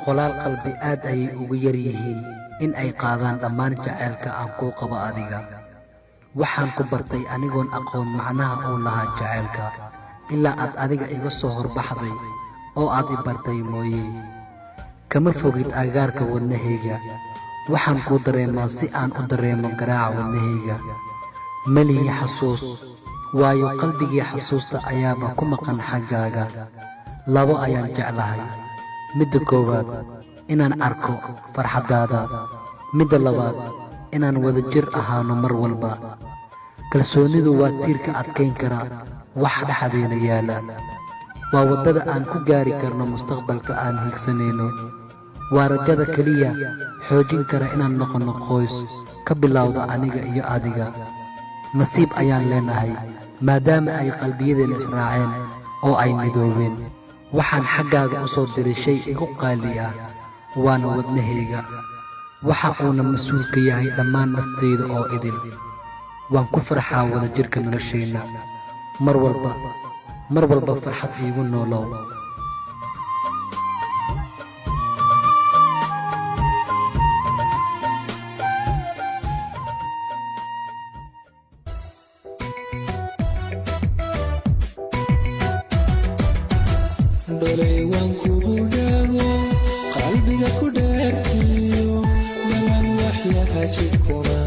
boqolaal qalbi aad ayay ugu yar yihiin in ay qaadaan dhammaan jacaylka aan kuu qabo adiga. waxaan ku bartay anigoon aqoon macnaha uu lahaa jacaylka, ilaa aad adiga iga soo horbaxday oo aad i bartay mooye. kama fogid agaarka wadnahayga, waxaan kuu dareemaa si aan u dareemo garaaca wadnahayga. malihi xasuus, waayo qalbigii xasuusta ayaaba ku maqan xaggaaga. labo ayaan jeclahay: midda koowaad inaan arko farxaddaada, midda labaad inaan wada jir ahaano mar walba. kalsoonidu waa tiirka adkayn kara wax dhexdeena yaala, waa waddada aan ku gaari karno mustaqbalka aan higsanayno, waa rajada keliya xoojin kara inaan noqonno qoys ka bilowda aniga iyo adiga. nasiib ayaan leenahay maadaama ay qalbiyadeena israaceen oo ay midoobeen. waxaan xaggaaga u soo diray shay igu qaali ah, waana wadnahayga. waxa uuna mas-uul ka yahay dhammaan naftayda oo idil. waan ku farxaa wada jirka nolosheenna, mar walba farxad iigu noolow. dolay waan kugu dhago qalbiga ku dheertiyo dhamaan waxyaha jidhkuna